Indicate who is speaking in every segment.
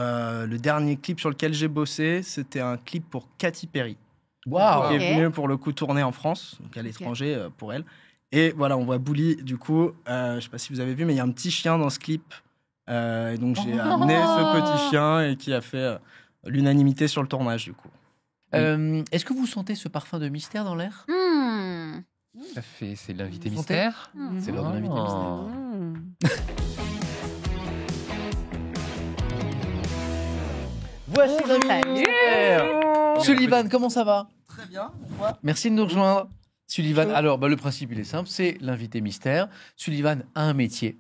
Speaker 1: Le dernier clip sur lequel j'ai bossé, c'était un clip pour Katy Perry.
Speaker 2: Waouh.
Speaker 1: Qui est venu pour le coup tourner en France, donc à l'étranger pour elle. Et voilà, on voit Bouli, du coup, je sais pas si vous avez vu, mais il y a un petit chien dans ce clip. Et donc j'ai amené ce petit chien et qui a fait l'unanimité sur le tournage, du coup.
Speaker 2: Est-ce que vous sentez ce parfum de mystère dans l'air?
Speaker 3: Ça fait, c'est l'invité
Speaker 2: Vous
Speaker 3: mystère.
Speaker 2: C'est l'heure de l'invité mystère. Voici l'invité mystère. Sullivan, comment ça va?
Speaker 1: Très bien.
Speaker 2: Merci de nous rejoindre. Sullivan, alors le principe il est simple, c'est l'invité mystère. Sullivan a un métier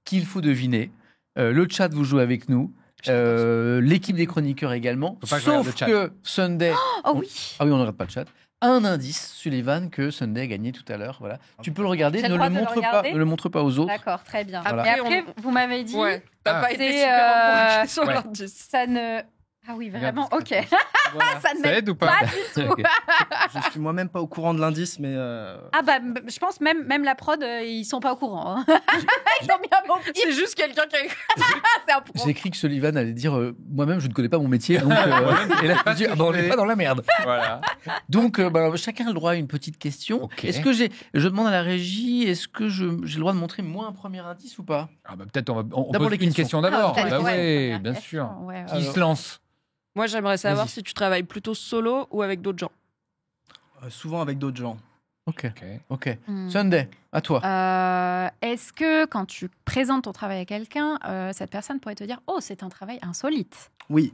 Speaker 2: qu'il faut deviner. Le chat vous joue avec nous. L'équipe des chroniqueurs également. Sauf que Sunday.
Speaker 4: Oh oui.
Speaker 2: Ah oui, on ne regarde pas le chat. Un indice, Sullivan, que Sunday a gagné tout à l'heure. Voilà. Tu peux le regarder,
Speaker 4: J'ai
Speaker 2: ne
Speaker 4: le droit
Speaker 2: le
Speaker 4: de le
Speaker 2: montre pas,
Speaker 4: regarder
Speaker 2: ne le montre pas aux autres.
Speaker 4: D'accord, très bien.
Speaker 2: Voilà.
Speaker 4: Et après, vous m'avez dit,
Speaker 5: Ouais, t'as pas été
Speaker 4: c'est,
Speaker 5: super encouragé sur
Speaker 3: ouais.
Speaker 5: l'indice.
Speaker 4: ça ne... Ah oui, vraiment,
Speaker 3: Regarde,
Speaker 4: ok.
Speaker 1: Voilà.
Speaker 4: Ça ne
Speaker 3: Ça
Speaker 4: m'aide
Speaker 3: aide ou pas
Speaker 4: pas du tout.
Speaker 1: Je suis moi-même pas au courant de l'indice, mais
Speaker 4: Ah bah, je pense même la prod, ils sont pas au courant. Hein. Ils ont mis un bon pied.
Speaker 5: C'est juste quelqu'un qui a
Speaker 4: C'est un pro.
Speaker 2: J'ai écrit que Sullivan allait dire moi-même, je ne connais pas mon métier. Donc, et là, je me dis, ah bah, on n'est pas dans la merde.
Speaker 3: Voilà.
Speaker 2: Donc, chacun a le droit à une petite question.
Speaker 3: Ok.
Speaker 2: Est-ce que je demande à la régie, est-ce que j'ai le droit de montrer moi un premier indice ou pas?
Speaker 3: Ah bah, peut-être on
Speaker 2: D'abord
Speaker 3: pose
Speaker 2: les
Speaker 3: une
Speaker 2: questions.
Speaker 3: question d'abord.
Speaker 4: Ah,
Speaker 3: Bah
Speaker 4: ouais,
Speaker 3: ouais,
Speaker 4: première
Speaker 3: bien
Speaker 4: question,
Speaker 3: sûr.
Speaker 4: ouais, ouais.
Speaker 3: Qui se lance?
Speaker 5: Moi, j'aimerais savoir
Speaker 2: Vas-y.
Speaker 5: si tu travailles plutôt solo ou avec d'autres gens.
Speaker 1: souvent avec d'autres gens.
Speaker 2: Ok.
Speaker 3: Ok.
Speaker 2: Sunday, à toi.
Speaker 4: Est-ce que quand tu présentes ton travail à quelqu'un, cette personne pourrait te dire « Oh, c'est un travail insolite
Speaker 1: Oui.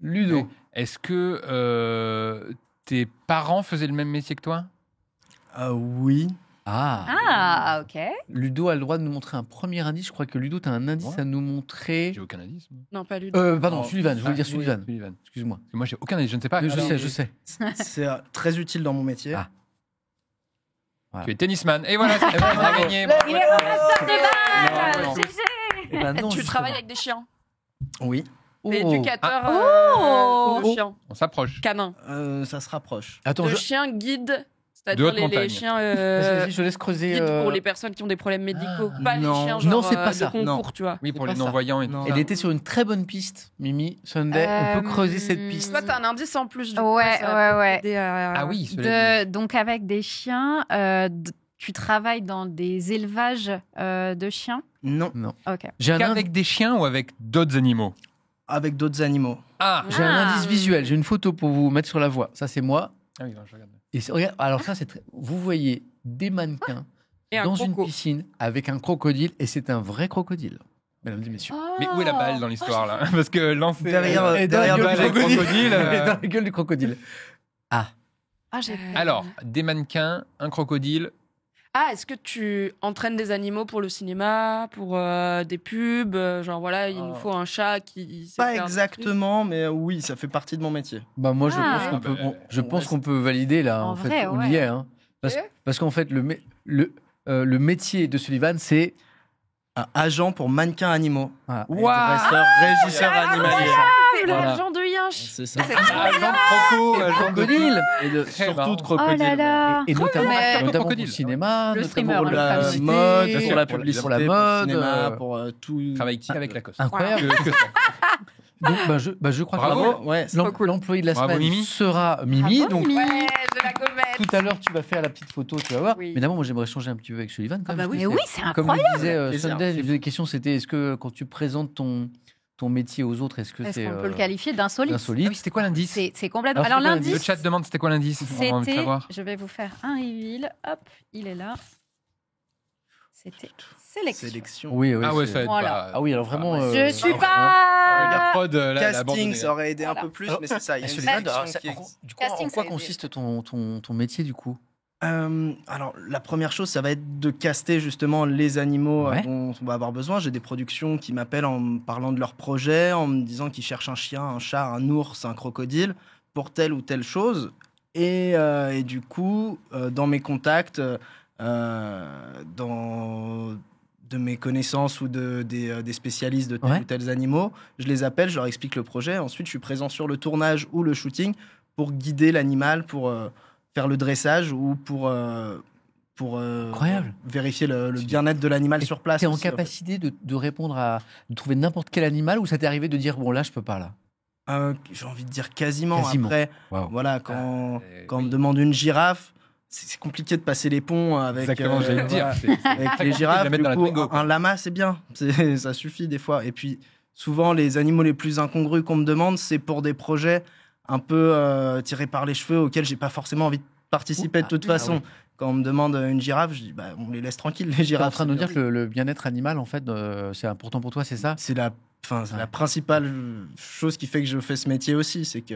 Speaker 2: Ludo.
Speaker 3: Est-ce que tes parents faisaient le même métier que toi?
Speaker 1: Oui. ».
Speaker 4: Ah, ok.
Speaker 2: Ludo a le droit de nous montrer un premier indice. Je crois que Ludo, tu as un indice
Speaker 3: Ouais.
Speaker 2: à nous montrer.
Speaker 3: J'ai aucun indice. Moi.
Speaker 5: Non, pas lui.
Speaker 2: Pardon,
Speaker 1: Non.
Speaker 2: Sullivan, je voulais dire
Speaker 3: oui,
Speaker 2: Sullivan.
Speaker 3: Sullivan.
Speaker 2: Excuse-moi.
Speaker 3: Moi, j'ai aucun indice. Je ne sais pas.
Speaker 2: Je
Speaker 3: Alors,
Speaker 2: sais.
Speaker 1: C'est très utile dans mon métier.
Speaker 2: Ah.
Speaker 3: Tu es tennisman. Et voilà, c'est on a gagné.
Speaker 4: Il est professeur de
Speaker 1: Non,
Speaker 4: base.
Speaker 1: non.
Speaker 4: GG.
Speaker 2: Eh ben non,
Speaker 5: tu
Speaker 2: justement.
Speaker 5: travailles avec des chiens.
Speaker 1: Oui.
Speaker 5: T'es éducateur
Speaker 4: Oh.
Speaker 5: de chiens.
Speaker 3: On s'approche.
Speaker 5: Canin.
Speaker 1: Ça se rapproche.
Speaker 2: Attends,
Speaker 5: De
Speaker 2: je...
Speaker 5: chiens guides.
Speaker 3: De
Speaker 5: C'est-à-dire
Speaker 3: haute
Speaker 5: les
Speaker 3: montagne.
Speaker 5: chiens
Speaker 2: Vas-y, je laisse creuser.
Speaker 5: guides pour les personnes qui ont des problèmes médicaux.
Speaker 2: Ah,
Speaker 5: Pas
Speaker 1: non.
Speaker 5: les chiens genre,
Speaker 2: Non, c'est pas
Speaker 5: de
Speaker 2: ça.
Speaker 5: concours,
Speaker 1: Non.
Speaker 5: tu vois.
Speaker 3: Oui, pour
Speaker 2: C'est
Speaker 3: les
Speaker 2: pas ça.
Speaker 3: non-voyants et
Speaker 1: Non.
Speaker 3: tout.
Speaker 2: Elle était sur une très bonne piste, Mimi, Sunday. On peut creuser cette piste.
Speaker 5: Toi, t'as un indice en plus. Du
Speaker 4: Ouais,
Speaker 5: coup, ça va
Speaker 4: ouais.
Speaker 5: t'aider à-
Speaker 3: Ah oui, cela dit.
Speaker 4: Donc, avec des chiens, tu travailles dans des élevages de chiens.
Speaker 1: Non.
Speaker 4: Ok.
Speaker 2: J'ai un,
Speaker 3: Qu'avec des chiens ou avec d'autres animaux?
Speaker 1: Avec d'autres animaux.
Speaker 3: Ah.
Speaker 2: j'ai un indice visuel. J'ai une photo pour vous mettre sur la voie. Ça, c'est moi.
Speaker 3: Ah oui, non, je regarde.
Speaker 2: Et regarde, alors ça, c'est vous voyez des mannequins
Speaker 5: Et un
Speaker 2: dans une
Speaker 5: croco.
Speaker 2: piscine avec un crocodile, et c'est un vrai crocodile, mesdames et messieurs.
Speaker 3: Mais où est la balle dans l'histoire là? Parce que lancer
Speaker 1: Derrière,
Speaker 2: Et dans la
Speaker 1: derrière
Speaker 2: gueule
Speaker 1: le
Speaker 2: du
Speaker 3: avec
Speaker 2: crocodile.
Speaker 3: crocodile,
Speaker 2: Et dans la gueule du crocodile.
Speaker 4: Ah, j'ai
Speaker 3: Alors, des mannequins, un crocodile.
Speaker 5: Ah, est-ce que tu entraînes des animaux pour le cinéma, pour des pubs genre voilà, il nous faut un chat qui sait
Speaker 1: Pas
Speaker 5: faire des
Speaker 1: exactement, mais oui, ça fait partie de mon métier.
Speaker 2: Bah moi, je
Speaker 4: Ah.
Speaker 2: pense qu'on peut,
Speaker 3: Ah, bah,
Speaker 2: je pense qu'on peut valider là.
Speaker 4: En
Speaker 2: En fait,
Speaker 4: vrai,
Speaker 2: on
Speaker 4: ouais.
Speaker 2: y est. Hein. Parce qu'en fait, le métier de Sullivan, c'est
Speaker 1: Un agent pour mannequins animaux.
Speaker 2: voilà.
Speaker 1: Dresseur, régisseur animalier.
Speaker 5: C'est
Speaker 2: Voilà.
Speaker 5: l'argent de Yinch.
Speaker 1: C'est ça.
Speaker 3: Agent croco,
Speaker 2: Et
Speaker 3: agent
Speaker 2: crocodile.
Speaker 1: Et de,
Speaker 3: Très
Speaker 1: surtout
Speaker 3: marrant.
Speaker 1: de
Speaker 4: Oh
Speaker 1: crocodile.
Speaker 4: là là.
Speaker 2: Et notamment,
Speaker 4: mais-
Speaker 2: notamment pour le
Speaker 3: Crocodile.
Speaker 2: cinéma,
Speaker 4: Le
Speaker 2: notamment
Speaker 4: streamer,
Speaker 2: pour
Speaker 4: le
Speaker 2: la
Speaker 1: La
Speaker 2: publicité,
Speaker 1: mode,
Speaker 3: Bien sûr,
Speaker 1: pour la
Speaker 3: pour
Speaker 1: publicité,
Speaker 2: pour la
Speaker 1: pour
Speaker 2: mode,
Speaker 1: le cinéma, pour tout.
Speaker 3: Travaille qui avec Lacoste?
Speaker 2: incroyable.
Speaker 3: Que ça.
Speaker 2: Donc, je crois
Speaker 3: Bravo.
Speaker 2: que
Speaker 1: Ouais,
Speaker 2: l'employé de la
Speaker 3: Bravo,
Speaker 2: semaine
Speaker 3: Mimi.
Speaker 2: sera Mimi.
Speaker 4: Bravo,
Speaker 2: Donc,
Speaker 4: Mimi.
Speaker 5: Ouais, je la gommette.
Speaker 2: tout à l'heure, tu vas faire la petite photo, tu vas voir.
Speaker 5: Oui.
Speaker 2: Mais d'abord, moi, j'aimerais changer un petit peu avec Sullivan. Quand
Speaker 5: Ah
Speaker 2: même,
Speaker 5: bah oui.
Speaker 2: parce
Speaker 4: Mais
Speaker 2: que
Speaker 4: oui, c'est
Speaker 2: Comme
Speaker 4: incroyable.
Speaker 2: le disait
Speaker 1: Plaisir.
Speaker 2: Sunday, les questions, c'était est-ce que quand tu présentes ton métier aux autres, est-ce que
Speaker 4: Est-ce
Speaker 2: c'est
Speaker 4: qu'on peut le qualifier d'insolite
Speaker 3: Ah
Speaker 2: insolite?
Speaker 3: oui, c'était quoi l'indice?
Speaker 4: C'est complètement.
Speaker 2: Alors,
Speaker 4: Alors,
Speaker 2: c'est quoi
Speaker 3: Le
Speaker 4: l'indice,
Speaker 3: chat demande c'était quoi l'indice? On a envie de
Speaker 4: c'était.
Speaker 3: savoir.
Speaker 4: Je vais vous faire un reveal. Hop, il est là. C'était sélection.
Speaker 1: sélection.
Speaker 2: Oui, oui.
Speaker 3: Ah ouais,
Speaker 2: c'est-
Speaker 3: ça aide
Speaker 4: Voilà.
Speaker 3: pas.
Speaker 2: Ah oui, alors vraiment.
Speaker 4: Je suis
Speaker 3: La
Speaker 4: pas.
Speaker 3: prod, là, elle a
Speaker 1: Casting,
Speaker 3: abandonné.
Speaker 1: ça aurait aidé un
Speaker 4: Voilà.
Speaker 1: peu plus, mais c'est ça. Il y a une
Speaker 2: Sullivan,
Speaker 1: sélection
Speaker 2: alors,
Speaker 1: qui
Speaker 2: du coup,
Speaker 4: Casting,
Speaker 2: en quoi
Speaker 4: ça aide.
Speaker 2: consiste ton métier du coup?
Speaker 1: Alors, la première chose, ça va être de caster justement les animaux
Speaker 2: Ouais.
Speaker 1: dont on va avoir besoin. J'ai des productions qui m'appellent en me parlant de leur projet, en me disant qu'ils cherchent un chien, un chat, un ours, un crocodile pour telle ou telle chose. Et du coup, dans mes contacts, de mes connaissances ou des spécialistes de tels
Speaker 2: Ouais.
Speaker 1: ou tels animaux, je les appelle, je leur explique le projet. Ensuite, je suis présent sur le tournage ou le shooting pour guider l'animal, pour faire le dressage ou pour pour
Speaker 2: Incroyable.
Speaker 1: vérifier le bien-être de l'animal sur place.
Speaker 2: Tu es en
Speaker 1: aussi, fait.
Speaker 2: capacité de répondre de trouver n'importe quel animal ou ça t'est arrivé de dire bon là je peux pas là.
Speaker 1: J'ai envie de dire quasiment.
Speaker 2: Quasiment.
Speaker 1: Après,
Speaker 2: Waouh.
Speaker 1: voilà, quand on
Speaker 3: oui.
Speaker 1: me demande une girafe, c'est compliqué de passer les ponts avec,
Speaker 3: Exactement, j'allais le dire.
Speaker 1: voilà,
Speaker 3: C'est
Speaker 1: avec
Speaker 3: très
Speaker 1: les
Speaker 3: compliqué de
Speaker 1: girafes.
Speaker 3: la mettre
Speaker 1: Du
Speaker 3: dans la
Speaker 1: coup,
Speaker 3: Twingo, quoi.
Speaker 1: un lama, c'est bien. Ça suffit des fois. Et puis, souvent, les animaux les plus incongrus qu'on me demande, c'est pour des projets un peu tirés par les cheveux auxquels j'ai pas forcément envie de participer de toute façon.
Speaker 2: oui.
Speaker 1: Quand on me demande une girafe, je dis bah, on les laisse tranquilles, les
Speaker 2: Tu es
Speaker 1: girafes.
Speaker 2: en train de nous
Speaker 1: c'est
Speaker 2: dire que le bien-être animal en fait c'est important pour toi, c'est ça?
Speaker 1: c'est la, c'est la principale chose qui fait que je fais ce métier aussi. C'est que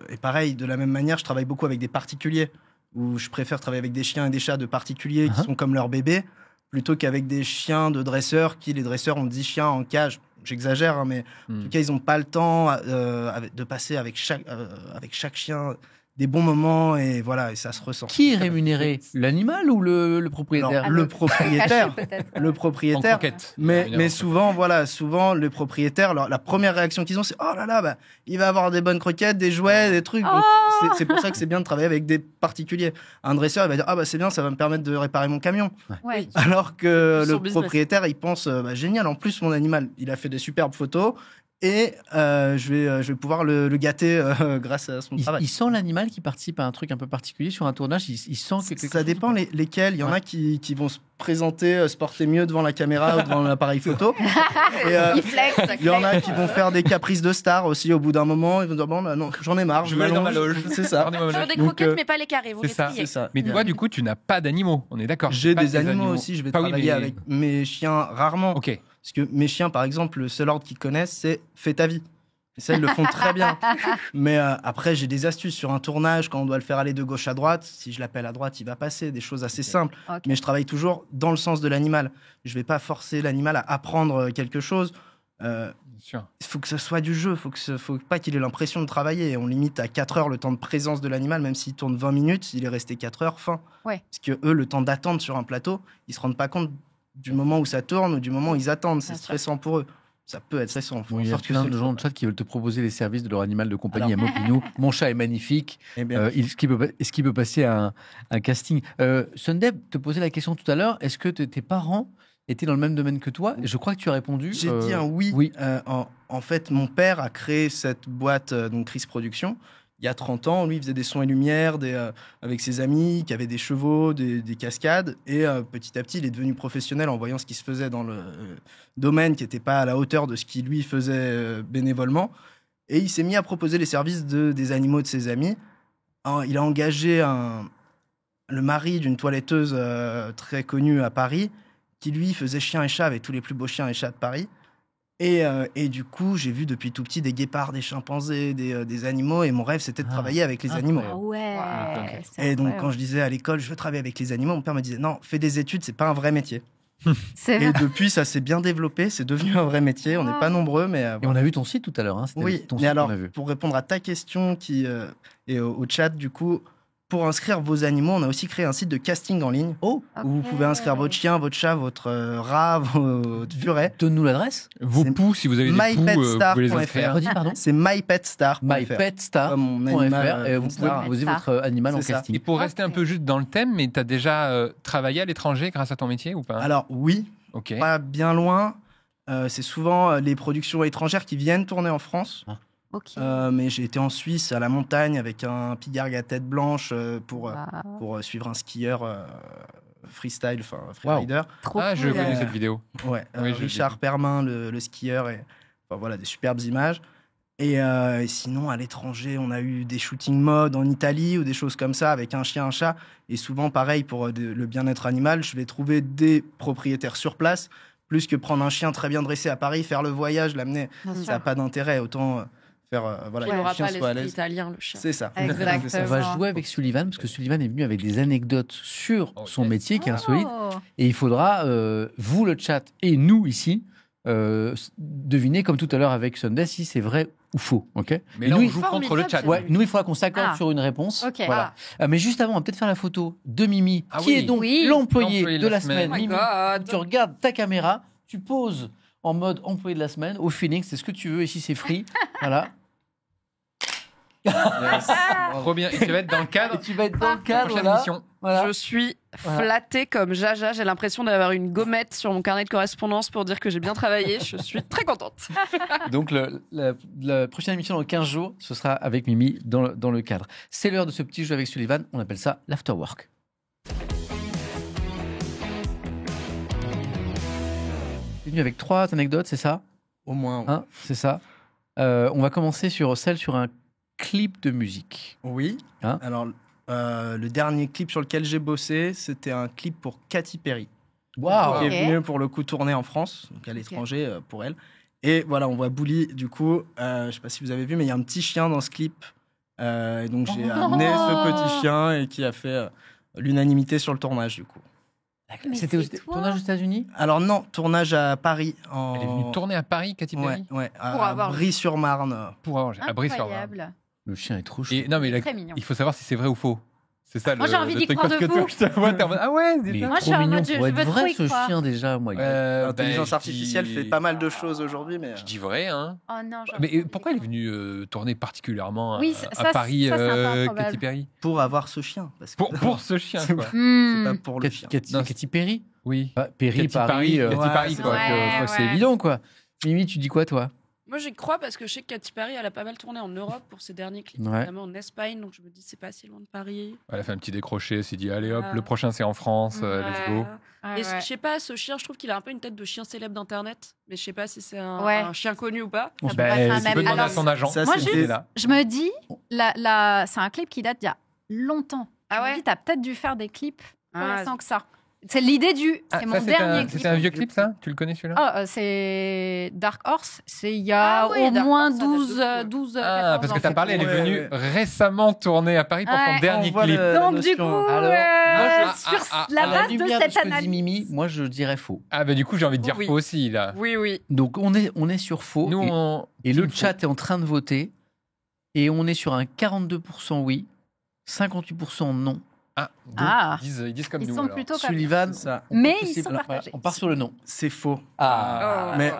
Speaker 1: et pareil, de la même manière, je travaille beaucoup avec des particuliers, où je préfère travailler avec des chiens et des chats de particuliers qui sont comme leurs bébés, plutôt qu'avec des chiens de dresseurs, les dresseurs ont 10 chiens en cage. J'exagère, hein, mais en tout cas, ils n'ont pas le temps de passer avec chaque chien des bons moments, et voilà, et ça se ressent.
Speaker 2: Qui est rémunéré? L'animal ou le propriétaire?
Speaker 1: Alors, le propriétaire.
Speaker 4: Caché, peut-être.
Speaker 1: Le
Speaker 3: En
Speaker 1: propriétaire.
Speaker 3: croquette.
Speaker 1: Mais souvent, les propriétaires, la première réaction qu'ils ont, c'est oh là là, bah, il va avoir des bonnes croquettes, des jouets, des trucs. Donc, c'est pour ça que c'est bien de travailler avec des particuliers. Un dresseur, il va dire ah bah c'est bien, ça va me permettre de réparer mon camion.
Speaker 4: Ouais.
Speaker 1: Alors que
Speaker 5: Son
Speaker 1: le
Speaker 5: business.
Speaker 1: propriétaire, il pense bah, génial. En plus, mon animal, il a fait des superbes photos et je vais pouvoir le gâter grâce à son travail.
Speaker 2: Il sent l'animal qui participe à un truc un peu particulier sur un tournage. Il sent que quelque
Speaker 1: Ça
Speaker 2: chose-
Speaker 1: dépend lesquels. Il y en
Speaker 2: Ouais.
Speaker 1: a qui vont se présenter, se porter mieux devant la caméra ou devant l'appareil photo. Et,
Speaker 4: Il flex.
Speaker 1: il y en a qui vont faire des caprices de star aussi au bout d'un moment. Ils vont dire bon, bah, non, j'en ai marre.
Speaker 3: Je vais aller dans ma
Speaker 1: m'allonge.
Speaker 3: loge.
Speaker 1: C'est ça.
Speaker 3: Pardonnez-moi,
Speaker 5: Je veux
Speaker 3: madame.
Speaker 5: des
Speaker 1: Donc,
Speaker 5: croquettes, mais pas les carrés. Vous
Speaker 3: c'est
Speaker 5: les
Speaker 3: ça.
Speaker 5: triez.
Speaker 1: C'est ça.
Speaker 3: Mais toi, du coup, tu n'as pas d'animaux. On est d'accord.
Speaker 1: J'ai
Speaker 3: Pas
Speaker 1: des animaux aussi. Je vais
Speaker 3: Pas oui,
Speaker 1: travailler
Speaker 3: mais-
Speaker 1: avec mes chiens rarement.
Speaker 3: Ok.
Speaker 1: Parce que mes chiens, par exemple, le seul ordre qu'ils connaissent, c'est fais ta vie. Et ça, ils le font très bien. Mais après, j'ai des astuces sur un tournage. Quand on doit le faire aller de gauche à droite, si je l'appelle à droite, il va passer. Des choses assez simples.
Speaker 4: Ok.
Speaker 1: Mais je travaille toujours dans le sens de l'animal. Je vais pas forcer l'animal à apprendre quelque chose.
Speaker 3: Bien sûr.
Speaker 1: Il faut que ce soit du jeu. Faut pas qu'il ait l'impression de travailler. On limite à 4 heures le temps de présence de l'animal. Même s'il tourne 20 minutes, il est resté 4 heures fin.
Speaker 4: Ouais.
Speaker 1: Parce que eux, le temps d'attente sur un plateau, ils se rendent pas compte du moment où ça tourne ou du moment où ils attendent. C'est
Speaker 4: Bien sûr.
Speaker 1: stressant pour eux. Ça peut être stressant. Faut
Speaker 2: Oui,
Speaker 1: en
Speaker 2: il y a
Speaker 1: sorte que
Speaker 2: plein
Speaker 1: ce
Speaker 2: de
Speaker 1: soit-
Speaker 2: gens de chat qui veulent te proposer les services de leur animal de compagnie
Speaker 1: Alors-
Speaker 2: à Mopinou. Mon chat est magnifique.
Speaker 1: Eh bien,
Speaker 2: Est-ce qu'il peut passer un casting? Sundeb te posait la question tout à l'heure. Est-ce que tes parents étaient dans le même domaine que toi? Et je crois que tu as répondu.
Speaker 1: j'ai dit un oui.
Speaker 2: oui.
Speaker 1: En fait, mon père a créé cette boîte, donc Chris Productions, il y a 30 ans. Lui, il faisait des sons et lumières avec ses amis qui avaient des chevaux, des cascades. Et petit à petit, il est devenu professionnel en voyant ce qui se faisait dans le domaine qui n'était pas à la hauteur de ce qu'il lui faisait bénévolement. Et il s'est mis à proposer les services des animaux de ses amis. Il a engagé le mari d'une toiletteuse très connue à Paris qui, lui, faisait chien et chat avec tous les plus beaux chiens et chats de Paris. Et du coup, j'ai vu depuis tout petit des guépards, des chimpanzés, des animaux. Et mon rêve, c'était de
Speaker 2: Ah,
Speaker 1: travailler avec les animaux.
Speaker 4: Ah ouais.
Speaker 3: Ok.
Speaker 4: c'est
Speaker 1: Et donc,
Speaker 4: incroyable.
Speaker 1: quand je disais à l'école, je veux travailler avec les animaux, mon père me disait non, fais des études, c'est pas un vrai métier.
Speaker 4: C'est
Speaker 1: Et
Speaker 4: vrai.
Speaker 1: depuis, ça s'est bien développé, c'est devenu un vrai métier. On n'est pas nombreux, mais
Speaker 2: Et on a vu ton site tout à l'heure. Hein. C'était
Speaker 1: oui.
Speaker 2: ton
Speaker 1: Mais
Speaker 2: site
Speaker 1: alors,
Speaker 2: qu'on a vu.
Speaker 1: pour répondre à ta question et au chat, du coup, pour inscrire vos animaux, on a aussi créé un site de casting en ligne
Speaker 2: Oh,
Speaker 1: où vous pouvez inscrire votre chien, votre chat, votre rat, votre furet.
Speaker 2: donne-nous l'adresse.
Speaker 3: Vos
Speaker 1: C'est
Speaker 3: poux, si vous avez des poux, vous
Speaker 1: mypetstar.fr.
Speaker 3: pouvez les inscrire.
Speaker 2: Redis, pardon.
Speaker 1: C'est mypetstar.fr.
Speaker 2: mypetstar.fr.
Speaker 1: Comme mon animal,
Speaker 2: Et vous pouvez
Speaker 1: star.
Speaker 2: proposer
Speaker 4: Star.
Speaker 2: votre animal en
Speaker 1: C'est ça.
Speaker 2: casting.
Speaker 3: Et pour rester un
Speaker 4: Ok.
Speaker 3: peu juste dans le thème, mais tu as déjà travaillé à l'étranger grâce à ton métier ou pas?
Speaker 1: Alors oui,
Speaker 3: Ok.
Speaker 1: pas bien loin. C'est souvent les productions étrangères qui viennent tourner en France.
Speaker 4: Ok.
Speaker 1: Mais j'ai été en Suisse, à la montagne, avec un pigargue à tête blanche pour
Speaker 4: Waouh.
Speaker 1: suivre un skieur freestyle, enfin
Speaker 2: Waouh.
Speaker 1: freerider.
Speaker 4: Trop
Speaker 3: Ah, je
Speaker 4: cool.
Speaker 3: connais cette vidéo.
Speaker 1: Ouais,
Speaker 3: Oui, je
Speaker 1: Richard
Speaker 3: l'ai vu.
Speaker 1: Permin, le skieur, et enfin, voilà, des superbes images. Et sinon, à l'étranger, on a eu des shootings mode en Italie ou des choses comme ça avec un chien, un chat. Et souvent, pareil, pour le bien-être animal, je vais trouver des propriétaires sur place, plus que prendre un chien très bien dressé à Paris, faire le voyage, l'amener.
Speaker 4: Bien
Speaker 1: Ça
Speaker 4: sûr.
Speaker 1: n'a pas d'intérêt. Autant faire voilà,
Speaker 5: Il
Speaker 1: que le
Speaker 5: n'aura
Speaker 1: chien
Speaker 5: pas
Speaker 1: soit à
Speaker 5: l'esprit
Speaker 1: l'aise.
Speaker 5: italien, le chien.
Speaker 1: C'est ça.
Speaker 4: Exactement.
Speaker 1: C'est ça.
Speaker 2: On va jouer avec Sullivan parce que Sullivan est venu avec des anecdotes sur
Speaker 3: Oh,
Speaker 2: son
Speaker 3: yes.
Speaker 2: métier qui est insolite.
Speaker 4: Oh.
Speaker 2: Et il faudra, vous le chat et nous ici, deviner comme tout à l'heure avec Sunday si c'est vrai ou faux. Ok.
Speaker 3: Mais
Speaker 2: Et
Speaker 3: là,
Speaker 2: nous,
Speaker 3: on
Speaker 2: il-
Speaker 3: joue contre le
Speaker 5: Formidable,
Speaker 3: chat.
Speaker 5: c'est
Speaker 2: Ouais, nous, il faudra qu'on s'accorde
Speaker 4: Ah.
Speaker 2: sur une réponse.
Speaker 4: Ok.
Speaker 2: Voilà. Mais juste avant, on va peut-être faire la photo de Mimi,
Speaker 3: Ah
Speaker 2: qui
Speaker 3: oui.
Speaker 2: est donc
Speaker 4: Oui.
Speaker 2: l'employé de la semaine.
Speaker 5: Oh my
Speaker 2: Mimi,
Speaker 5: God.
Speaker 2: tu regardes ta caméra, tu poses en mode employé de la semaine, au feeling, c'est ce que tu veux, ici c'est free. Voilà.
Speaker 1: Yes.
Speaker 3: Trop bien. Et tu vas être dans le cadre
Speaker 2: Et tu vas être dans le
Speaker 3: de la
Speaker 2: cadre
Speaker 3: prochaine
Speaker 2: là.
Speaker 3: émission.
Speaker 2: Voilà.
Speaker 5: Je suis
Speaker 2: Voilà.
Speaker 5: flattée comme Jaja. J'ai l'impression d'avoir une gommette sur mon carnet de correspondance pour dire que j'ai bien travaillé. Je suis très contente.
Speaker 2: Donc, la prochaine émission dans 15 jours, ce sera avec Mimi dans le cadre. C'est l'heure de ce petit jeu avec Sullivan. On appelle ça l'afterwork. Tu es venu avec 3 anecdotes, c'est ça?
Speaker 1: Au moins.
Speaker 2: Hein, c'est ça. On va commencer sur celle sur un clip de musique.
Speaker 1: Oui.
Speaker 2: Hein
Speaker 1: Alors, le dernier clip sur lequel j'ai bossé, c'était un clip pour Katy Perry,
Speaker 2: Waouh
Speaker 1: qui
Speaker 4: Ok.
Speaker 1: est venue pour le coup tourner en France, donc à l'étranger pour elle. Et voilà, on voit Bully, du coup, je sais pas si vous avez vu, mais il y a un petit chien dans ce clip. Et donc j'ai amené ce petit chien et qui a fait l'unanimité sur le tournage, du coup.
Speaker 4: Mais
Speaker 2: C'était
Speaker 4: c'est
Speaker 2: au
Speaker 4: toi.
Speaker 2: tournage aux États-Unis?
Speaker 1: Alors non, tournage à Paris.
Speaker 3: Elle est venue tourner à Paris, Katy Perry,
Speaker 1: Ouais,
Speaker 5: Pour
Speaker 1: à
Speaker 5: avoir-
Speaker 1: Brie-sur-Marne.
Speaker 3: pour avoir à Brie-sur-Marne.
Speaker 4: Incroyable.
Speaker 2: Le chien est trop chou.
Speaker 3: Et non, mais
Speaker 4: Très mignon.
Speaker 3: il faut savoir si c'est vrai ou faux. C'est ça
Speaker 4: Moi,
Speaker 3: le
Speaker 4: j'ai envie
Speaker 3: le
Speaker 4: d'y
Speaker 3: truc,
Speaker 4: croire
Speaker 3: parce
Speaker 4: de
Speaker 3: que toi,
Speaker 4: fou.
Speaker 3: je te vois, t'es en mode, ah ouais, c'est
Speaker 2: Mais il est
Speaker 3: ça.
Speaker 4: Moi, je
Speaker 2: trop
Speaker 4: suis en
Speaker 2: mignon
Speaker 4: mode, je
Speaker 2: pour être
Speaker 4: veux trop
Speaker 2: vrai
Speaker 4: y
Speaker 2: ce
Speaker 4: croire.
Speaker 2: chien déjà, moi.
Speaker 1: L'intelligence
Speaker 3: Ben,
Speaker 1: artificielle
Speaker 3: je
Speaker 1: fait
Speaker 3: dis-
Speaker 1: pas mal de choses aujourd'hui, mais...
Speaker 3: Je dis vrai, hein.
Speaker 4: Oh non, j'ai
Speaker 3: Mais
Speaker 4: envie d'y
Speaker 3: pourquoi elle est
Speaker 4: croire.
Speaker 3: venue tourner particulièrement
Speaker 4: Oui,
Speaker 3: à
Speaker 4: ça,
Speaker 3: Paris,
Speaker 4: ça, c'est un peu improbable.
Speaker 3: Katy Perry?
Speaker 1: Pour avoir ce chien. Parce que
Speaker 3: Pour ce chien,
Speaker 1: C'est
Speaker 3: quoi.
Speaker 1: pas-
Speaker 4: Hmm.
Speaker 1: c'est pas pour le chien.
Speaker 3: Non,
Speaker 2: Katy Perry?
Speaker 3: Oui.
Speaker 2: Perry,
Speaker 3: Katy Paris,
Speaker 2: Paris.
Speaker 3: Katy Paris,
Speaker 1: c'est
Speaker 3: quoi.
Speaker 2: Donc, je crois que c'est
Speaker 4: ouais.
Speaker 2: évident, quoi. Mimi, tu dis quoi, toi?
Speaker 5: Moi, j'y crois parce que je sais que Katy Perry, elle a pas mal tourné en Europe pour ses derniers clips,
Speaker 2: Ouais.
Speaker 5: notamment en Espagne. Donc je me dis, c'est pas si loin de Paris.
Speaker 3: Elle a fait un petit décroché, elle s'est dit, allez hop,
Speaker 5: Ah.
Speaker 3: le prochain c'est en France, let's go.
Speaker 4: Ouais,
Speaker 5: Et
Speaker 4: ouais.
Speaker 5: je sais pas, ce chien, je trouve qu'il a un peu une tête de chien célèbre d'internet, mais je sais pas si c'est
Speaker 4: Ouais.
Speaker 5: un chien connu ou pas.
Speaker 2: On
Speaker 4: Ça
Speaker 2: se-
Speaker 4: pourrait être un
Speaker 3: tu
Speaker 4: même-
Speaker 3: peux demander à
Speaker 4: Alors,
Speaker 3: son agent.
Speaker 1: ça,
Speaker 4: Moi,
Speaker 1: c'était-
Speaker 3: Il est là.
Speaker 4: Je me dis, c'est un clip qui date d'il y a longtemps.
Speaker 5: Ah
Speaker 4: Je me
Speaker 5: ouais
Speaker 4: dis, t'as peut-être dû faire des clips plus
Speaker 5: Ah,
Speaker 4: récents que ça. C'est l'idée du.
Speaker 3: Ah,
Speaker 4: C'est
Speaker 3: ça,
Speaker 4: mon dernier clip.
Speaker 3: c'était un vieux clip, ça? Tu le connais celui-là?
Speaker 4: Ah, c'est Dark Horse. C'est il y a
Speaker 5: Ah ouais,
Speaker 4: au
Speaker 5: Dark
Speaker 4: moins
Speaker 5: Horse, ça date de
Speaker 4: 12,
Speaker 5: fou.
Speaker 4: 12
Speaker 3: Ah,
Speaker 4: 14
Speaker 3: parce
Speaker 4: ans.
Speaker 3: que t'as parlé, elle est
Speaker 1: Ouais,
Speaker 3: venue
Speaker 1: ouais.
Speaker 3: récemment tourner à Paris pour son
Speaker 4: Ouais.
Speaker 3: dernier
Speaker 1: On voit
Speaker 3: clip.
Speaker 1: le- la
Speaker 4: Donc, du
Speaker 1: notion.
Speaker 4: coup,
Speaker 2: Alors,
Speaker 4: sur
Speaker 3: à
Speaker 4: la
Speaker 2: À la
Speaker 4: base de
Speaker 2: lumière de
Speaker 4: cette
Speaker 2: ce que dit
Speaker 4: analyse.
Speaker 2: Mimi, moi, je dirais faux.
Speaker 3: Ah, bah du coup, j'ai envie de dire
Speaker 5: Oui.
Speaker 3: faux aussi, là.
Speaker 5: Oui, oui.
Speaker 2: Donc, on est sur faux.
Speaker 3: Nous, on.
Speaker 2: Et le
Speaker 3: Team faux.
Speaker 2: chat est en train de voter. Et on est sur un 42% oui, 58% non.
Speaker 3: Ah, donc,
Speaker 4: Ah.
Speaker 3: ils disent comme
Speaker 4: Ils
Speaker 3: nous.
Speaker 4: sont
Speaker 3: alors.
Speaker 4: plutôt comme.
Speaker 2: Sullivan,
Speaker 1: C'est ça.
Speaker 4: Mais
Speaker 2: c'est-
Speaker 4: ils sont
Speaker 2: alors,
Speaker 4: partagés.
Speaker 2: on part sur le non.
Speaker 1: C'est faux.
Speaker 3: Ah.
Speaker 1: Mais-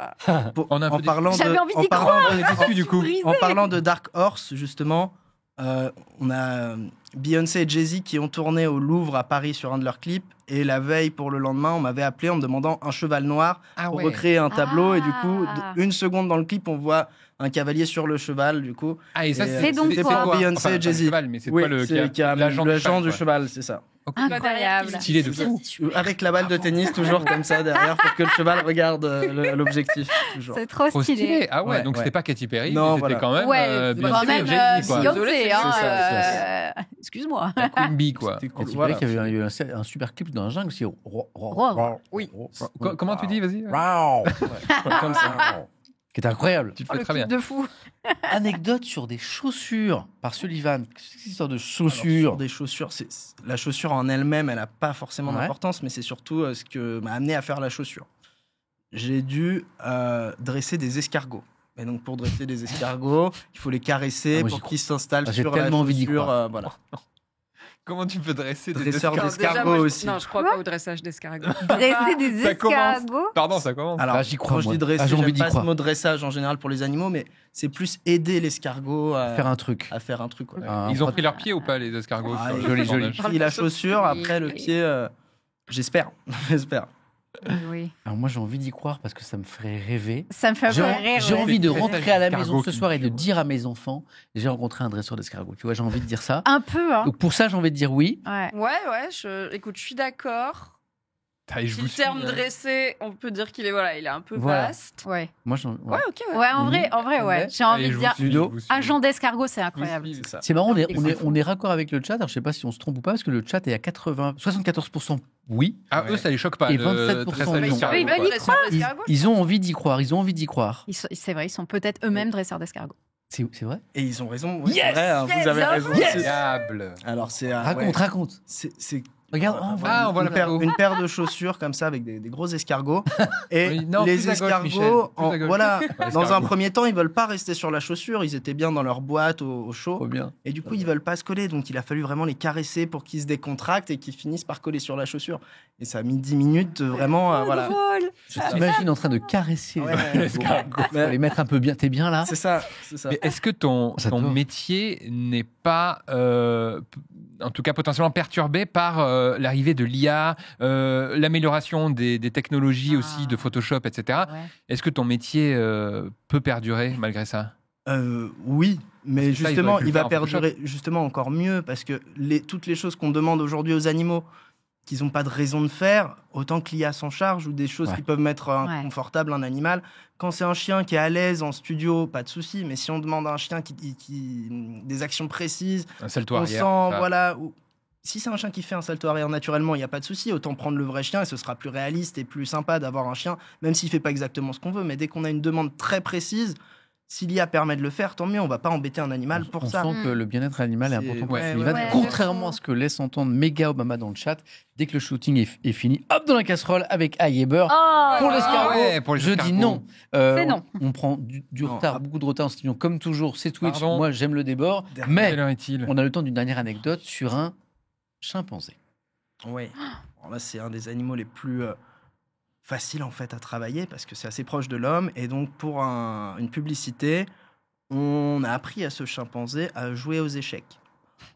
Speaker 3: On a un peu
Speaker 1: En parlant
Speaker 4: J'avais
Speaker 1: de,
Speaker 4: envie
Speaker 1: en
Speaker 4: d'y
Speaker 1: parlant
Speaker 3: On est déçus, du coup.
Speaker 1: en parlant de Dark Horse, justement, on a Beyoncé et Jay-Z qui ont tourné au Louvre à Paris sur un de leurs clips. Et la veille, pour le lendemain, on m'avait appelé en me demandant un cheval noir
Speaker 3: Ah
Speaker 1: pour
Speaker 3: ouais.
Speaker 1: recréer un tableau. Et du coup,
Speaker 4: Ah.
Speaker 1: une seconde dans le clip, on voit un cavalier sur le cheval, du coup.
Speaker 3: Ah, et ça,
Speaker 1: Et,
Speaker 4: C'est donc
Speaker 3: c'est
Speaker 4: quoi
Speaker 3: quoi
Speaker 1: Beyoncé
Speaker 3: Enfin,
Speaker 1: et
Speaker 3: pas le
Speaker 1: Jay-Z.
Speaker 3: cheval, mais c'est
Speaker 1: Oui,
Speaker 3: quoi le
Speaker 1: c'est
Speaker 3: l'agent
Speaker 1: l'agent du
Speaker 3: quoi.
Speaker 1: cheval, c'est ça.
Speaker 4: Incroyable.
Speaker 3: Stylé de fou.
Speaker 1: Avec la balle de tennis, toujours comme ça derrière, pour que le cheval regarde l'objectif. Toujours.
Speaker 4: C'est trop
Speaker 3: Trop
Speaker 4: stylé.
Speaker 3: stylé. Ah ouais,
Speaker 1: Ouais,
Speaker 3: donc
Speaker 1: ouais.
Speaker 3: c'était pas Katy Perry,
Speaker 1: Non,
Speaker 3: mais c'était
Speaker 1: voilà.
Speaker 3: quand même
Speaker 4: Ouais,
Speaker 3: Beyoncé
Speaker 4: quand
Speaker 3: et
Speaker 4: même
Speaker 3: Jay-Z, quoi.
Speaker 4: Beyoncé, hein.
Speaker 1: C'est ça,
Speaker 4: Excuse-moi.
Speaker 3: La Queen Bee, quoi.
Speaker 1: C'était cool.
Speaker 2: Katy
Speaker 1: Voilà.
Speaker 2: Perry qui avait eu un super clip dans la jungle aussi.
Speaker 5: Oui.
Speaker 3: Comment tu dis, vas-y?
Speaker 1: Comme ça.
Speaker 2: Qui est incroyable.
Speaker 3: Tu le
Speaker 5: Oh,
Speaker 3: fais
Speaker 5: le
Speaker 3: très bien.
Speaker 5: clip de fou.
Speaker 2: Anecdote sur des chaussures par Sullivan. Qu'est-ce que c'est cette histoire de
Speaker 1: Alors,
Speaker 2: chaussures?
Speaker 1: sur des chaussures, la chaussure en elle-même, elle n'a pas forcément
Speaker 2: Ouais.
Speaker 1: d'importance, mais c'est surtout ce que m'a amené à faire la chaussure. J'ai dû dresser des escargots. Et donc, pour dresser des escargots, il faut les caresser
Speaker 2: Ah, moi, j'y
Speaker 1: pour
Speaker 2: crois.
Speaker 1: qu'ils s'installent
Speaker 2: Ah, j'ai
Speaker 1: sur la
Speaker 2: tellement envie d'y
Speaker 1: chaussure.
Speaker 2: croire.
Speaker 1: Voilà.
Speaker 3: Comment tu peux dresser des
Speaker 1: Dresseur
Speaker 3: escargots?
Speaker 1: d'escargots
Speaker 5: Déjà, moi, je-
Speaker 1: aussi.
Speaker 5: Non, je crois pas au dressage d'escargots.
Speaker 4: Dresser des
Speaker 3: Ça commence.
Speaker 4: escargots.
Speaker 3: Pardon, ça commence.
Speaker 1: Alors,
Speaker 2: Ah, j'y crois,
Speaker 1: quand je
Speaker 2: moi.
Speaker 1: dis dresser,
Speaker 2: Ah, j'ai envie
Speaker 1: j'aime
Speaker 2: d'y
Speaker 1: pas ce
Speaker 2: croire.
Speaker 1: mot dressage en général pour les animaux, mais c'est plus aider l'escargot à
Speaker 2: Faire un truc.
Speaker 1: faire un truc. Quoi.
Speaker 3: Ils ont pris leur pied ou pas, les escargots?
Speaker 1: Ah,
Speaker 3: sur le
Speaker 2: joli,
Speaker 3: tournage
Speaker 2: joli.
Speaker 1: Pris la chaussure, après le pied, j'espère. J'espère.
Speaker 4: Oui.
Speaker 2: Alors moi j'ai envie d'y croire parce que ça me ferait rêver.
Speaker 4: Ça me fait
Speaker 2: J'ai
Speaker 4: rire.
Speaker 2: j'ai
Speaker 4: ouais.
Speaker 2: envie de
Speaker 3: Très
Speaker 2: rentrer à la
Speaker 3: escargot
Speaker 2: maison ce
Speaker 3: qui
Speaker 2: soir
Speaker 3: me
Speaker 2: et de
Speaker 3: tue,
Speaker 2: dire à mes enfants j'ai rencontré un dresseur d'escargot. Tu vois, j'ai envie de dire ça.
Speaker 4: Un peu, hein.
Speaker 2: Donc pour ça j'ai envie de dire oui.
Speaker 4: Ouais.
Speaker 5: Ouais, écoute, je suis d'accord.
Speaker 3: Ah, et je
Speaker 5: Si
Speaker 3: vous
Speaker 5: le terme
Speaker 3: suis, hein.
Speaker 5: dressé, on peut dire qu'il est, il est un peu
Speaker 2: Voilà.
Speaker 5: vaste.
Speaker 4: Ouais.
Speaker 2: Moi j'en- ouais.
Speaker 5: Ouais, ok. Ouais.
Speaker 4: Ouais, en vrai, ouais. J'ai envie
Speaker 3: Allez,
Speaker 4: de
Speaker 3: je
Speaker 4: dire.
Speaker 3: vous suis, je vous suis.
Speaker 4: Agent d'escargot, c'est
Speaker 3: Je vous
Speaker 4: incroyable.
Speaker 3: suis.
Speaker 1: C'est ça.
Speaker 2: C'est marrant, on est,
Speaker 4: C'est
Speaker 2: on, est,
Speaker 4: fou.
Speaker 2: on est raccord avec le chat. Alors je sais pas si on se trompe ou pas parce que le chat est à 74% oui.
Speaker 3: Ah, eux, ça les choque pas.
Speaker 2: Et
Speaker 3: de
Speaker 2: 27%
Speaker 3: dresser
Speaker 2: non.
Speaker 3: l'escargot,
Speaker 4: Oui, bah,
Speaker 3: quoi.
Speaker 4: ils
Speaker 5: Dresseur
Speaker 2: Ils,
Speaker 5: d'escargot.
Speaker 2: ils ont envie d'y croire. Ils ont envie d'y croire.
Speaker 4: C'est vrai, ils sont peut-être eux-mêmes dresseurs d'escargot.
Speaker 2: C'est vrai.
Speaker 1: Et ils ont raison. Oui,
Speaker 2: Yes,
Speaker 1: c'est vrai, hein,
Speaker 4: yes,
Speaker 1: vous avez raison.
Speaker 2: yes.
Speaker 1: C'est-
Speaker 3: Diable.
Speaker 1: Alors, c'est.
Speaker 2: Raconte,
Speaker 1: ouais,
Speaker 2: raconte.
Speaker 1: c'est
Speaker 2: Regarde,
Speaker 1: Voilà,
Speaker 2: on voit
Speaker 3: Ah, on voit la photo.
Speaker 1: une paire de chaussures comme ça avec des gros escargots. Et
Speaker 3: Oui, non,
Speaker 1: les
Speaker 3: plus à gauche, Michel,
Speaker 1: escargots,
Speaker 3: plus à gauche.
Speaker 1: voilà, dans un
Speaker 3: escargots.
Speaker 1: premier temps, ils veulent pas rester sur la chaussure. Ils étaient bien dans leur boîte au chaud.
Speaker 2: trop bien.
Speaker 1: Et du coup, ils veulent pas se coller. Donc, il a fallu vraiment les caresser pour qu'ils se décontractent et qu'ils finissent par coller sur la chaussure. Et ça a mis 10 minutes, vraiment. voilà.
Speaker 2: Je t'imagine en train de caresser
Speaker 1: Ouais,
Speaker 2: les
Speaker 1: ouais.
Speaker 2: escargots.
Speaker 1: Mais-
Speaker 2: Faut les mettre un peu bien. T'es bien là?
Speaker 1: C'est ça, c'est ça.
Speaker 3: Mais est-ce que ton
Speaker 2: Ça te va.
Speaker 3: métier n'est pas, en tout cas potentiellement perturbé par l'arrivée de l'IA, l'amélioration des technologies aussi de Photoshop, etc.
Speaker 4: Ouais.
Speaker 3: Est-ce que ton métier peut perdurer malgré ça?
Speaker 1: Oui, mais
Speaker 3: Parce que ça, ils
Speaker 1: justement,
Speaker 3: auraient pu
Speaker 1: il
Speaker 3: le
Speaker 1: va
Speaker 3: faire en
Speaker 1: perdurer justement encore mieux parce que toutes les choses qu'on demande aujourd'hui aux animaux qu'ils n'ont pas de raison de faire, autant que l'IA s'en charge ou des choses
Speaker 2: Ouais.
Speaker 1: qui peuvent mettre
Speaker 4: Ouais.
Speaker 1: inconfortable un animal. Quand c'est un chien qui est à l'aise en studio, pas de souci, mais si on demande à un chien des actions précises,
Speaker 3: Un salto
Speaker 1: on
Speaker 3: arrière.
Speaker 1: sent,
Speaker 3: ça.
Speaker 1: voilà. Si c'est un chien qui fait un salto arrière naturellement, il n'y a pas de souci. Autant prendre le vrai chien et ce sera plus réaliste et plus sympa d'avoir un chien, même s'il fait pas exactement ce qu'on veut. Mais dès qu'on a une demande très précise, si l'IA permet de le faire, tant mieux. On va pas embêter un animal pour
Speaker 2: on
Speaker 1: ça.
Speaker 2: sent que le bien-être animal est
Speaker 1: C'est-
Speaker 2: important pour
Speaker 1: ouais,
Speaker 2: Sullivan.
Speaker 1: ouais, ouais.
Speaker 2: Contrairement à ce que laisse entendre Méga Obama dans le chat, dès que le shooting est fini, hop dans la casserole avec Ayeber.
Speaker 4: Oh
Speaker 2: Pour l'escargot,
Speaker 3: ouais, pour les
Speaker 2: je dis
Speaker 3: escargots.
Speaker 2: non.
Speaker 4: C'est non.
Speaker 2: On prend du
Speaker 1: Non.
Speaker 2: retard, beaucoup de retard en studio, comme toujours. C'est Twitch.
Speaker 3: Pardon.
Speaker 2: Moi, j'aime le débord.
Speaker 1: Quelle
Speaker 2: Mais
Speaker 3: Quelle heure est-il?
Speaker 2: on a le temps d'une dernière anecdote sur un chimpanzé.
Speaker 1: Oui. Là, c'est un des animaux les plus faciles en fait à travailler parce que c'est assez proche de l'homme. Et donc, pour une publicité, on a appris à ce chimpanzé à jouer aux échecs.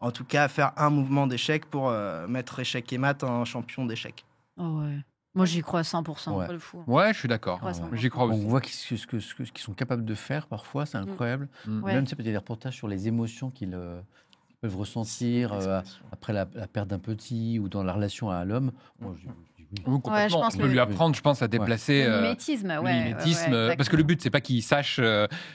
Speaker 1: En tout cas, à faire un mouvement d'échec pour mettre échec et mat un champion d'échecs.
Speaker 4: Oh ouais. Moi, j'y crois 100%.
Speaker 2: Ouais.
Speaker 5: Pas le fou.
Speaker 3: Ouais, je suis d'accord.
Speaker 4: Ouais, ça va.
Speaker 3: J'y crois
Speaker 2: On
Speaker 3: aussi.
Speaker 2: voit ce qu'ils sont capables de faire parfois, c'est incroyable.
Speaker 3: Mm.
Speaker 4: Ouais.
Speaker 2: Même, tu sais, peut-être des reportages sur les émotions qu'ils peuvent ressentir après la perte d'un petit ou dans la relation à l'homme. Moi, je dis oui.
Speaker 3: Oui, complètement.
Speaker 4: Ouais, je pense
Speaker 3: On peut
Speaker 4: le-
Speaker 3: lui apprendre, je pense, à déplacer
Speaker 4: Le
Speaker 3: le
Speaker 4: mimétisme, ouais.
Speaker 3: mimétisme,
Speaker 4: ouais,
Speaker 3: parce que le but, c'est pas qu'il sache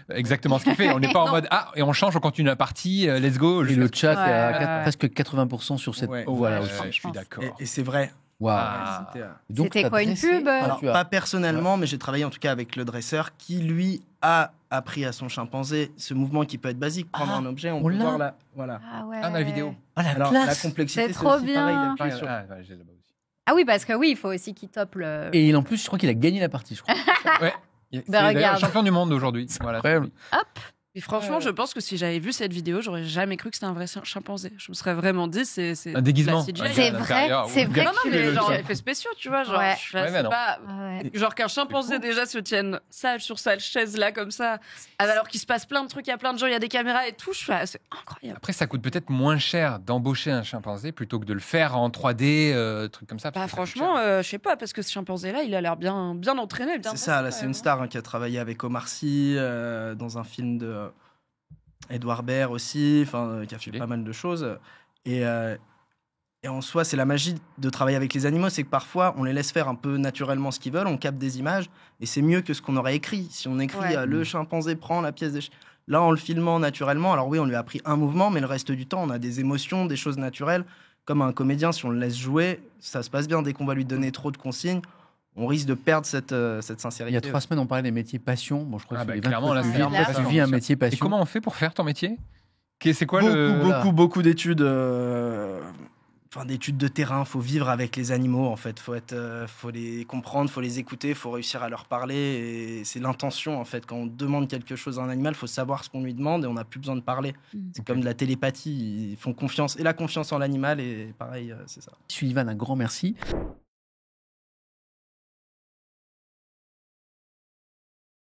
Speaker 3: exactement ce qu'il fait. On n'est pas en
Speaker 4: Non.
Speaker 3: mode et on change, on continue la partie, let's go.
Speaker 2: Et le chat
Speaker 4: Ouais,
Speaker 2: est à
Speaker 4: ouais.
Speaker 2: presque 80% sur cette.
Speaker 1: Ouais.
Speaker 2: Voilà,
Speaker 4: Ouais,
Speaker 2: aussi.
Speaker 4: je
Speaker 3: je suis
Speaker 4: pense.
Speaker 3: d'accord.
Speaker 1: Et c'est vrai.
Speaker 2: Waouh.
Speaker 3: Ah.
Speaker 1: C'était,
Speaker 2: Donc,
Speaker 4: C'était
Speaker 2: t'as
Speaker 4: quoi, une
Speaker 2: dressé-
Speaker 4: pub
Speaker 1: Alors,
Speaker 2: tu as-
Speaker 1: pas personnellement, mais j'ai travaillé en tout cas avec le dresseur qui, lui, a appris à son chimpanzé ce mouvement qui peut être basique. Prendre
Speaker 2: Ah,
Speaker 1: un objet, on
Speaker 2: on
Speaker 1: peut
Speaker 2: l'a
Speaker 1: voir là. Voilà.
Speaker 4: Ah ouais.
Speaker 3: Ah, dans la vidéo.
Speaker 2: Ah, la
Speaker 1: Alors, la
Speaker 2: classe.
Speaker 1: complexité,
Speaker 4: C'est
Speaker 1: c'est
Speaker 4: trop
Speaker 1: aussi pareil
Speaker 4: bien.
Speaker 1: d'appuyer
Speaker 3: Ah,
Speaker 1: sur-
Speaker 3: ouais, j'ai là-bas aussi.
Speaker 4: Ah oui, parce que oui, il faut aussi qu'il tope le.
Speaker 2: Et en plus, je crois qu'il a gagné la partie, je crois.
Speaker 3: Ouais. C'est
Speaker 4: Bah,
Speaker 3: d'ailleurs
Speaker 4: regarde.
Speaker 3: champion du monde aujourd'hui. Voilà.
Speaker 2: incroyable.
Speaker 5: Et franchement, je pense que si j'avais vu cette vidéo, j'aurais jamais cru que c'était un vrai chimpanzé. Je me serais vraiment dit, c'est
Speaker 3: Un déguisement.
Speaker 5: la CGI.
Speaker 3: Ouais,
Speaker 4: C'est
Speaker 3: à
Speaker 4: vrai,
Speaker 3: l'intérieur,
Speaker 4: c'est
Speaker 3: ou
Speaker 4: vrai
Speaker 5: Non,
Speaker 3: bien
Speaker 5: non,
Speaker 4: que
Speaker 5: mais
Speaker 3: le
Speaker 5: genre
Speaker 3: tien.
Speaker 5: effets spéciaux, tu vois. Genre,
Speaker 4: Ouais.
Speaker 5: je suis là,
Speaker 3: Ouais,
Speaker 5: c'est
Speaker 3: mais non.
Speaker 5: pas.
Speaker 4: Ah ouais.
Speaker 5: Genre qu'un chimpanzé déjà se tienne sage sur sa chaise là comme ça, alors qu'il se passe plein de trucs, il y a plein de gens, il y a des caméras et tout, je suis là, c'est incroyable.
Speaker 3: Après, ça coûte peut-être moins cher d'embaucher un chimpanzé plutôt que de le faire en 3D, truc comme ça. parce
Speaker 5: Bah
Speaker 3: que ça coûte
Speaker 5: franchement,
Speaker 3: cher.
Speaker 5: je sais pas, parce que ce chimpanzé là, il a l'air bien entraîné. Bien
Speaker 1: C'est ça, là,
Speaker 5: pressé,
Speaker 1: c'est une
Speaker 5: quand
Speaker 1: star qui a travaillé avec Omar Sy dans un film de Edouard Baird aussi, qui a fait
Speaker 3: Stylé.
Speaker 1: pas mal de choses. Et en soi, c'est la magie de travailler avec les animaux, c'est que parfois, on les laisse faire un peu naturellement ce qu'ils veulent, on capte des images, et c'est mieux que ce qu'on aurait écrit. Si on écrit
Speaker 4: Ouais.
Speaker 1: le chimpanzé prend la pièce d'échec. Là, en le filmant naturellement, alors oui, on lui a appris un mouvement, mais le reste du temps, on a des émotions, des choses naturelles. Comme un comédien, si on le laisse jouer, ça se passe bien. Dès qu'on va lui donner trop de consignes, on risque de perdre cette
Speaker 2: Il
Speaker 1: sincérité.
Speaker 2: y a 3 semaines, on parlait des métiers passion. Bon, je crois
Speaker 3: Ah
Speaker 2: que
Speaker 3: bah,
Speaker 2: Sullivan,
Speaker 3: clairement,
Speaker 2: toi,
Speaker 3: là,
Speaker 2: tu
Speaker 3: c'est
Speaker 2: vis-
Speaker 4: clairement
Speaker 2: toi,
Speaker 4: ça.
Speaker 2: tu vis un métier
Speaker 3: Et
Speaker 2: passion.
Speaker 3: comment on fait pour faire ton métier? C'est quoi
Speaker 1: beaucoup,
Speaker 3: le.
Speaker 1: beaucoup d'études, d'études de terrain. Faut vivre avec les animaux, en fait. Faut les comprendre, faut les écouter, faut réussir à leur parler. Et c'est l'intention, en fait. Quand on demande quelque chose à un animal, faut savoir ce qu'on lui demande et on n'a plus besoin de parler. C'est comme de la télépathie. Ils font confiance et la confiance en l'animal. Et pareil, c'est ça.
Speaker 2: Sullivan, un grand merci.